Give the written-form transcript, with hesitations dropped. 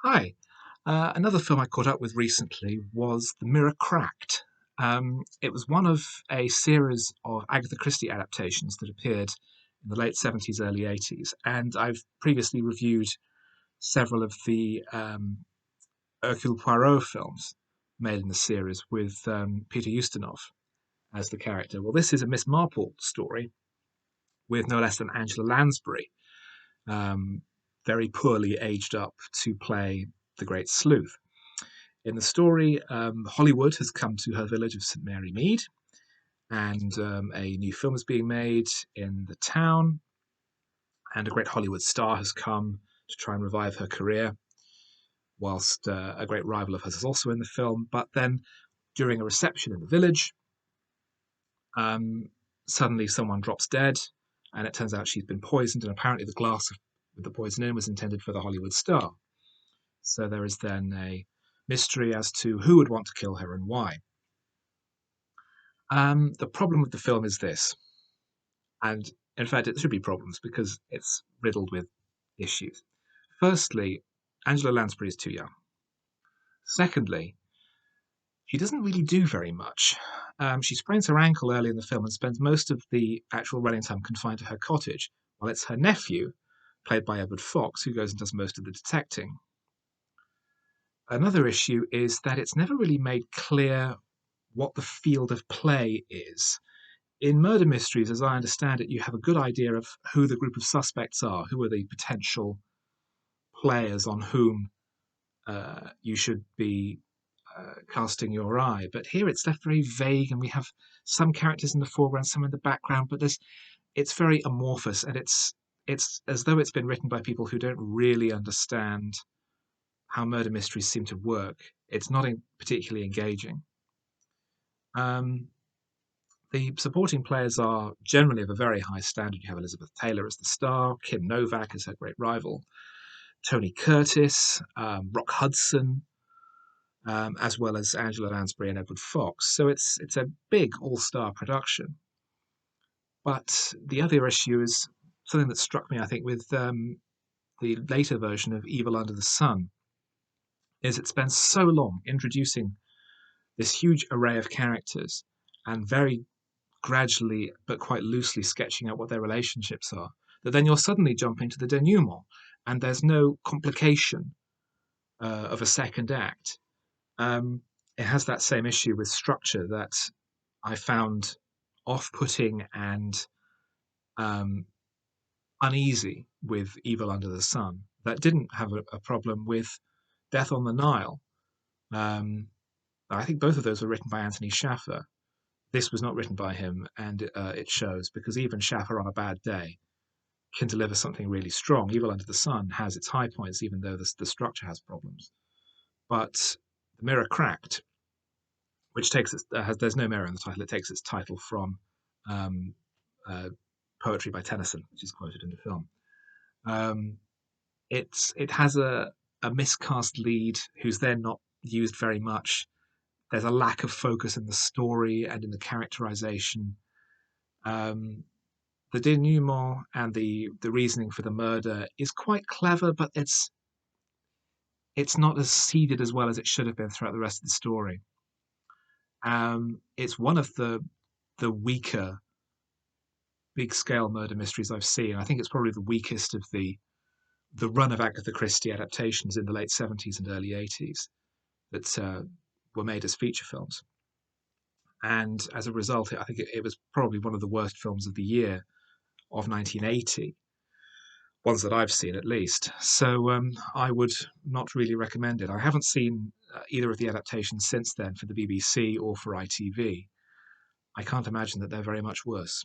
Hi. Another film I caught up with recently was The Mirror Cracked. It was one of a series of Agatha Christie adaptations that appeared in the late 70s, early 80s. And I've previously reviewed several of the Hercule Poirot films made in the series with Peter Ustinov as the character. Well, this is a Miss Marple story with no less than Angela Lansbury, um, very poorly aged up to play the Great Sleuth. In the story, Hollywood has come to her village of St Mary Mead, and a new film is being made in the town, and a great Hollywood star has come to try and revive her career, whilst a great rival of hers is also in the film. But then, during a reception in the village, um, suddenly someone drops dead, and it turns out she's been poisoned, and apparently the glass with the poison in was intended for the Hollywood star. So there is then a mystery as to who would want to kill her and why. The problem with the film is this, and in fact, it should be problems because it's riddled with issues. Firstly, Angela Lansbury is too young. Secondly, she doesn't really do very much. She sprains her ankle early in the film and spends most of the actual running time confined to her cottage, while it's her nephew, played by Edward Fox, who goes and does most of the detecting. Another issue is that it's never really made clear what the field of play is. In murder mysteries, as I understand it, you have a good idea of who the group of suspects are, who are the potential players on whom you should be casting your eye. But here it's left very vague, and we have some characters in the foreground, some in the background, but it's very amorphous, and it's as though it's been written by people who don't really understand how murder mysteries seem to work. It's not particularly engaging. Um, The supporting players are generally of a very high standard. You have Elizabeth Taylor as the star, Kim Novak as her great rival, Tony Curtis, Rock Hudson, as well as Angela Lansbury and Edward Fox. So it's a big all-star production. But the other issue is something that struck me, I think, with the later version of Evil Under the Sun, is it spends so long introducing this huge array of characters and very gradually but quite loosely sketching out what their relationships are, that then you're suddenly jumping to the denouement, and there's no complication of a second act. It has that same issue with structure that I found off-putting and um, uneasy with Evil Under the Sun. That didn't have a problem with Death on the Nile. Um, I think both of those were written by Anthony Shaffer. This was not written by him, and it shows because even Shaffer on a bad day can deliver something really strong. Evil Under the Sun has its high points, even though the structure has problems. But The Mirror Cracked, which there's no mirror in the title. It takes its title from um, uh, poetry by Tennyson, which is quoted in the film. Um, it has a miscast lead who's then not used very much. There's a lack of focus in the story and in the characterization. Um, the denouement and the reasoning for the murder is quite clever, but it's not as seeded as well as it should have been throughout the rest of the story. It's one of the weaker big scale murder mysteries I've seen. I think it's probably the weakest of the run of Agatha Christie adaptations in the late 70s and early 80s that were made as feature films. And as a result, I think it was probably one of the worst films of the year of 1980, ones that I've seen at least. So I would not really recommend it. I haven't seen either of the adaptations since then for the BBC or for ITV. I can't imagine that they're very much worse.